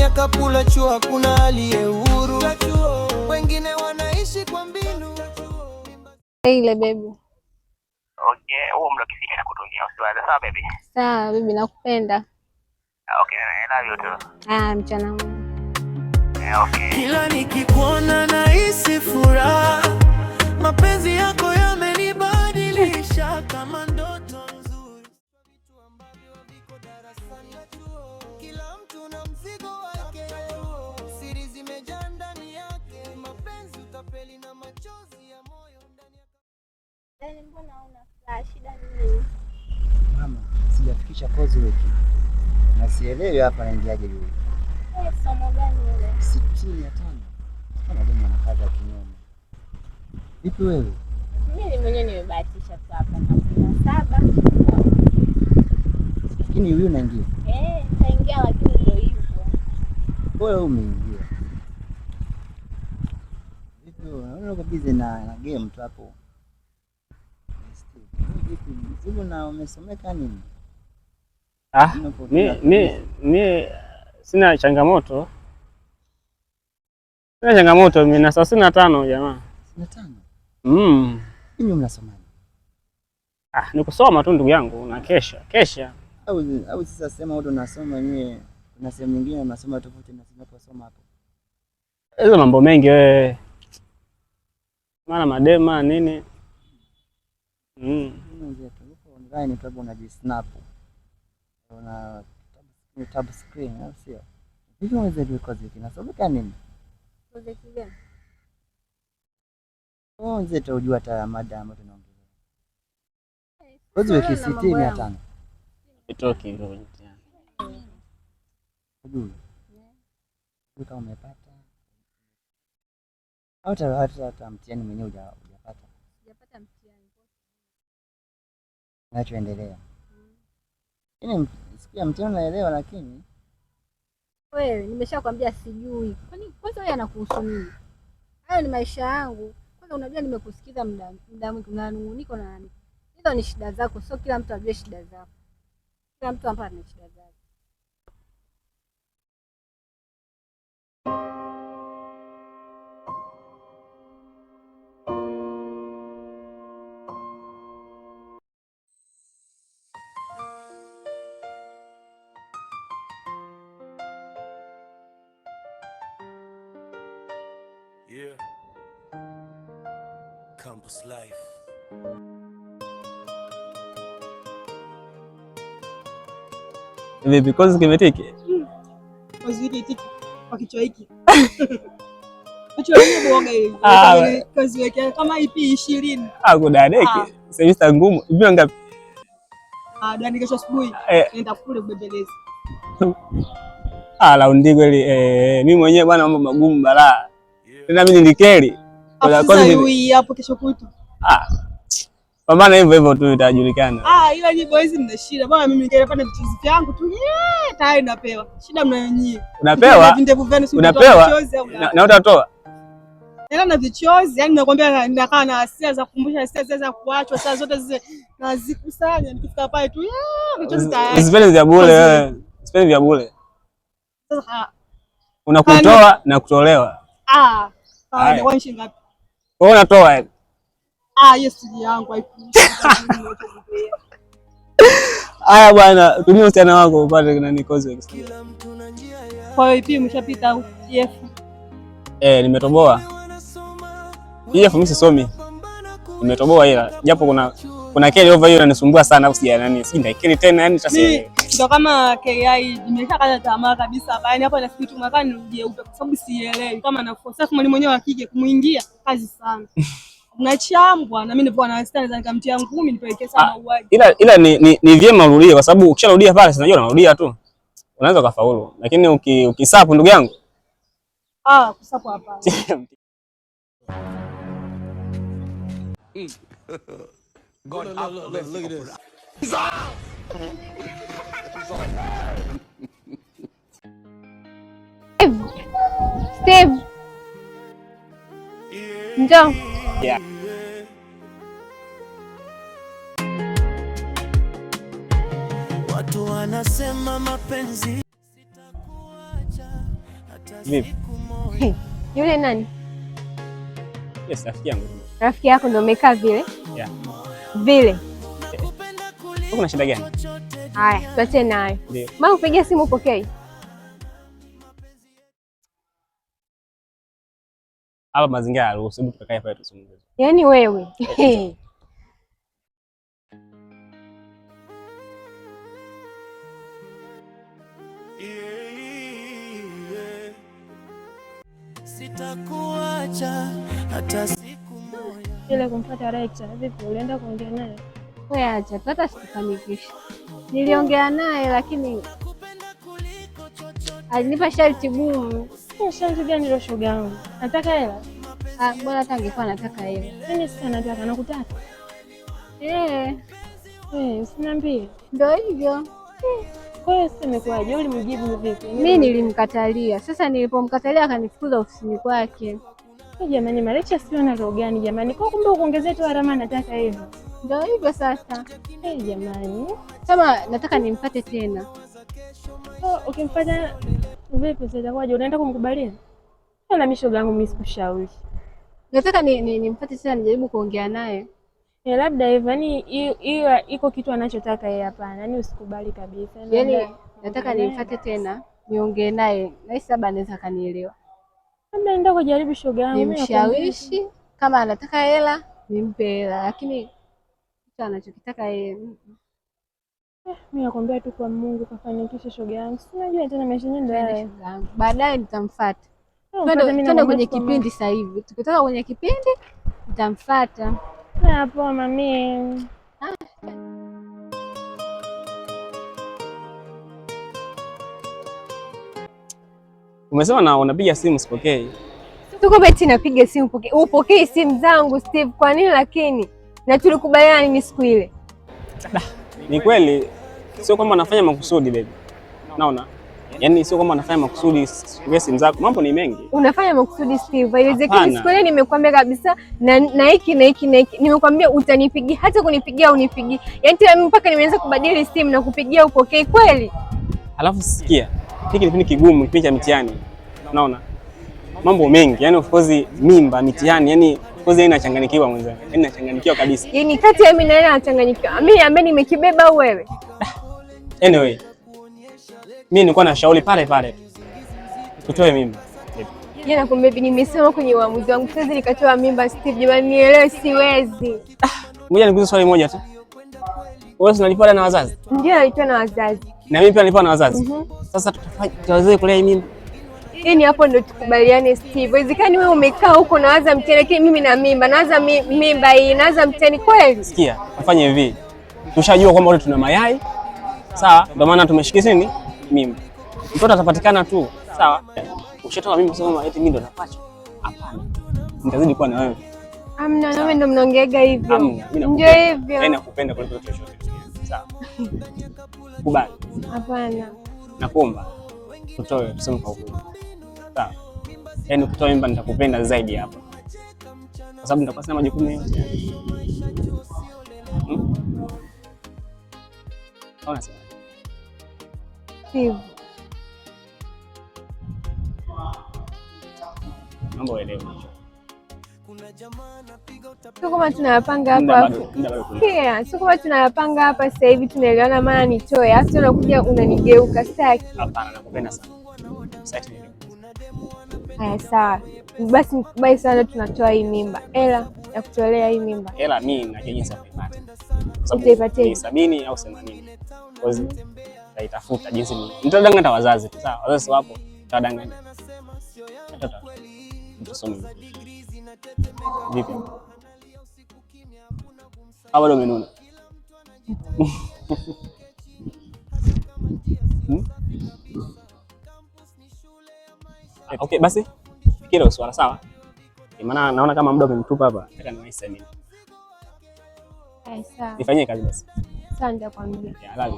ya kapula chuo hakuna aliye huru. Wengine wanaishi kwa mbinu. Ile baby. Okay, huo muda ukifika na kutumia usiwaze. Sawa baby? Sawa baby, nakupenda. Okay, I love you too. Mchana mwema. Okay. Kila nikikuona nahisi furaha. Mapenzi yako yamenibadilisha kama ndoto nzuri. Vitu ambavyo viko darasani. Kila mtu na mzigo wake. Siri zimejaa ndani yake. Mapenzi utapeli na machozi ya moyo ndani ya. Mbona una shida nini? Mama, sijafikisha kozi wiki. Na sielewi hapa naingiaje yule. Somo gani ile? 65. Kama demu anakaza kinyume. Vipi wewe? Mimi mwenyewe nimebahatisha tu hapa na 7. Lakini wewe unaingia? Naingia lakini ndio hivyo. Wewe umeingia. Vipi wewe? Uko busy na game tu hapo. Vipi na umesomeka nini? Mi sina changamoto. Mimi na 35 jamaa. 65? Mimi mnasomaje? Ni kusoma tu ndugu yangu na kesha. Au sasa sema wewe unasoma wenyewe na sehemu nyingine unasoma tofauti na tunaposoma hapo. Hizo mambo mengi wewe. Maana madema nini? Mwenzetu uko online tu unajisnap. Una tab screen au sio? Hivi mwenzetu uko ziki nasomeka nini? Kozi gani? Mwenzetu unajua hata mada ambayo tunaongelea. Kozi wiki 65. Itoki hivyo. Unajua? Kama umepata hata mtihani mwenyewe hujapata. Sijapata mtihani. Kinachoendelea. Siku ya mtihani naelewa lakini wewe nimeshakwambia sijui. Kwani kwanza wewe anakuhusu nini? Hayo ni maisha yangu. Kwanza unajua nimekusikiza muda mwingi unanunguniko na nani. Hizo ni shida zako, sio kila mtu ajue shida zako. Kila mtu hapa ana shida zake. Yeah. Campus life. Vipi kozi kimetiki? Kozi hiki kwa kichwa hiki. Kichwa hiki boga hivi. Kozi yake kama IP 20. Kudadeki. Semester ngumu. Hivi ngapi? Dani kesho asubuhi nenda kule kubembeleza. Laundi kweli mimi mwenyewe bwana mambo magumu balaa. Tena mimi nilikeli. Kozi hapo kesho kwetu. Pambana hivyo tu itajulikana. Ila ni boys mna shida. Bwana mimi ningepanda vichuzi vyangu tu. Tayari napewa. Shida mna wenyewe. Unapewa? Unapewa? Na utatoa? Ila na vichozi, yani nakwambia ninakaa na hasira za kukumbusha hasira za kuachwa saa zote zile nazikusanya nikifika pale tu. Vichozi tayari. Usipende vya bure wewe. Usipende vya bure. Unakutoa na kutolewa. Ni wanshi ngapi? Wewe unatoa hivi. Yes yangu haifushi. Haya bwana, tumia usiana wako upate nani kozi ya Kiswahili. Kwa hiyo ipi umeshapita PF? Nimetoboa. PF mimi sisomi. Nimetoboa ila japo kuna kile over hiyo inanisumbua sana au sija nani. Sija kile tena yani mimi ndio kama KI nimeshakata tamaa kabisa. Yaani hapa nafikiri tu mwakani nirudie upya kwa sababu sielewi kama na force mwalimu mwenyewe akije kumuingia kazi sana. Unachambwa na mimi nipo na wastani za nikamtia ngumi nipelekea sana uwaji. Ila ni vyema urudie kwa sababu ukisharudia pale sinajua unarudia tu. Unaweza kufaulu. Lakini ukisapu ndugu yangu. Kusapu hapa. God, look at this. Steve. Njoo. Yeah. Watu wanasema mapenzi sitakuacha Vipi? Yule nani? Yes, rafiki yangu. Rafiki yako ndio umekaa vile? Yeah. Vile. Kuna shida gani? Haya, tuache nayo. Ndio. Mama upigia simu upokee. Hapa mazingira haruhusu, hebu tukakae pale tuzungumze. Yaani wewe. Sitakuacha hata siku moja. Ile kumfuata Recha, vipi ulienda kuongea naye? Wewe acha, hata sikufanikisha. Niliongea naye lakini alinipa sharti gumu. Sharti gani hilo shoga yangu? Nataka hela. Bora hata angekuwa anataka hela. Mimi sasa nataka nakutaka. Usiniambie. Ndio hivyo. Kwa hiyo sasa imekuwaje? Ulimjibu vipi? Mimi nilimkatalia. Sasa nilipomkatalia akanifukuza ofisini kwake. Jamani, Marecha sio na roho gani jamani? Kwa kumbe uongezee tu harama nataka hivyo. Ndio hivyo sasa. Jamani. Kama nataka nimpate tena. Ukimpata vipi sasa itakuwaje? Unaenda kumkubalia? Na mimi shoga yangu mimi sikushauri. Nataka nimpate tena nijaribu kuongea naye. Labda hivyo, yani hiyo iko kitu anachotaka yeye. Hapana, yani usikubali kabisa. Yani nataka nimpate tena niongee naye, na labda anaweza kanielewa. Labda nenda kujaribu shoga yangu, nimshawishi kama anataka hela nimpe hela, lakini kitu anachokitaka yeye mimi nakwambia tu kwa Mungu kafanikisha shoga yangu. Si unajua tena maisha yenyewe ndio haya. Baadaye nitamfuata. Twende kwenye kipindi sasa hivi. Tukitoka kwenye kipindi nitamfuata. Hapo mami. Umesema na unapiga simu sipokei. Tuko beti napiga simu upokee simu zangu Steve. Kwa nini lakini? Na tulikubaliana nini siku ile? Ni kweli sio kwamba nafanya makusudi baby. Naona. Yaani sio kwamba nafanya makusudi simu zako. Mambo ni mengi. Unafanya makusudi Steve. Haiwezekani. Siku ile nimekwambia kabisa na hiki. Nimekwambia utanipigia, hata kunipigia unipigie. Yaani tena mimi mpaka nimeanza kubadili simu na kupigia upokee kweli. Alafu sikia. Hiki ni kigumu, kipindi cha mitihani. Unaona? Mambo mengi. Yaani of course mimba, mitihani, yaani of course inachanganyikiwa mwenzangu. Yaani nachanganyikiwa kabisa. Yaani kati ya mimi na yeye nachanganyikiwa. Mimi ambaye nimekibeba au wewe? Anyway. Mimi nilikuwa na shauri pale. Tutoe mimba. Yeye nakwambia nimesema kwenye uamuzi wangu sasa nikatoa mimba Steve. Jamani nielewe siwezi. Ngoja nikuulize swali moja tu. Wewe unalipa na wazazi? Ndio nalipa na wazazi. Na mimi pia nalipa na wazazi. Sasa tutaweza kulea hii mimba? Yaani hapo ndo tukubaliane Steve. Haiwezekani wewe umekaa huko nawaza mtihani lakini mimi na mimba. Nawaza mimba hii, nawaza mtihani kweli? Sikia, tufanye hivi. Tushajua kwamba wote tuna mayai. Sawa? Ndio maana tumeshikiza nini? Mimba. Mtoto atapatikana tu. Sawa? Ukishatoa mimba sio kama eti mimi ndo napacha. Hapana. Nitazidi kuwa na wewe. Amna, na wewe ndo mnaongeaga hivyo. Ndio hivyo. Yaani nakupenda kuliko chochote. Sawa. Kubali. Hapana. Nakuomba tutoe, tuseme kwa ukweli. Sawa. Yaani kutoa mimba nitakupenda zaidi hapa. Kwa sababu nitakuwa sina majukumu yote. Ona sasa. Steve. Mambo elewe. Sio kama tunayapanga hapa. Sio kama tunayapanga hapa sasa hivi tunaelewana maana nitoe. Hata unakuja unanigeuka saki. Hapana, nakupenda sana. Haya sawa. Basi nikubali sana tunatoa hii mimba. Hela ya kutolea hii mimba. Hela mimi na jinsi ya kuipata. Utaipatia 70 au 80. Kwa hiyo nitaitafuta jinsi nitadanganya wazazi. Sawa, wazazi wapo. Nitadanganya. Tusome. Vipi? Bado umenuna. Okay, basi fikira swala sawa. Maana naona kama muda umenitupa hapa. Nataka niwaise mimi. Sawa. Nifanyie kazi basi. Asante kwa muda. Halali.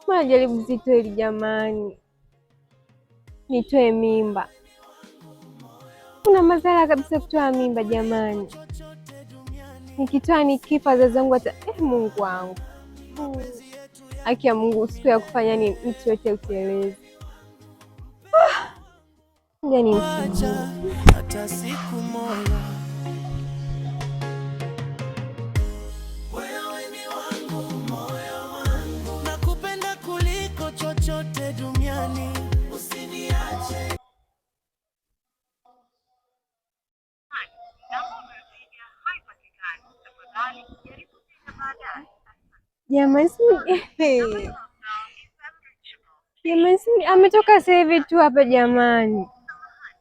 Mbona jaribu zito hili jamani. Nitoe mimba. Kuna madhara kabisa kutoa mimba jamani. Nikitoa nikifa wazazi wangu Mungu wangu. haki ya Mungu, siku ya kufanya ni mtu yote utelezi. Yani hata siku moja wewe ni wangu, moyo wangu, nakupenda kuliko chochote duniani, usiniache. Jamani, ametoka sasa hivi tu hapa jamani,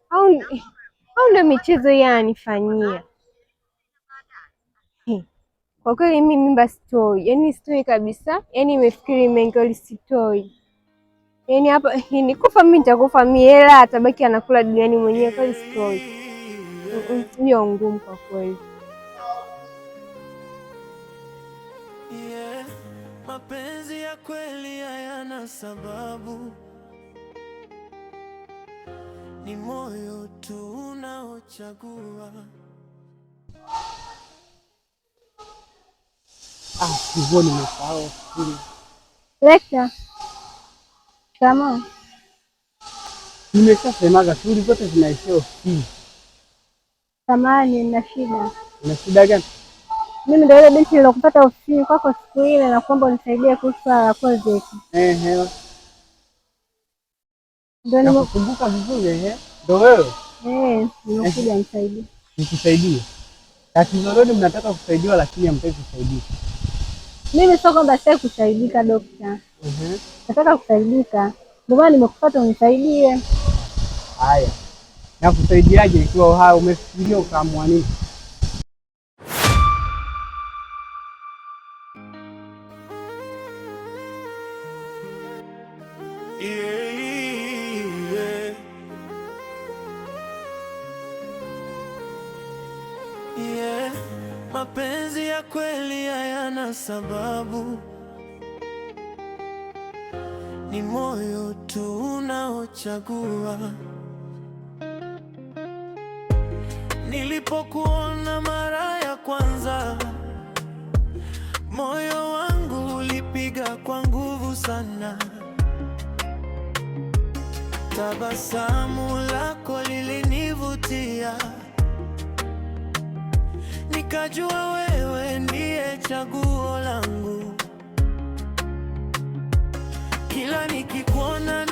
au ndo michezo hii anifanyia? Kwa kweli mimi mimba sitoi, yani sitoi kabisa, yani imefikiri mengi sitoi, yani hapa nikufa mimi nitakufa mimi, hela atabaki anakula duniani mwenyewe, kweli sitoi. Hiyo ngumu kwa kweli. Mapenzi ya kweli hayana sababu, ni moyo tu unaochagua. Hivyo nimesahau. Lekta. Kama Nimeshasemaga shughuli zote zinaishia ofisini. samahani, nina shida. Una shida gani? Mimi ndio ile binti nilokupata ofisini kwako siku ile na kuomba unisaidie kuhusu swala la project. Ndio nakumbuka vizuri. Ndio wewe? Nimekuja nisaidie. Nikusaidie? Tatizo lolote mnataka kusaidiwa lakini hamtaki kusaidia. Mimi sio kwamba sitaki kusaidika dokta. Nataka kusaidika. Ndio maana nimekufuata unisaidie. Haya. Na kusaidiaje ikiwa hao umefikiria ukaamua nini? Mapenzi ya kweli hayana sababu, ni moyo tu unaochagua. Nilipokuona mara ya kwanza, moyo wangu ulipiga kwa nguvu sana. Tabasamu lako lilinivutia, nikajua wewe ndiye chaguo langu. Kila nikikuona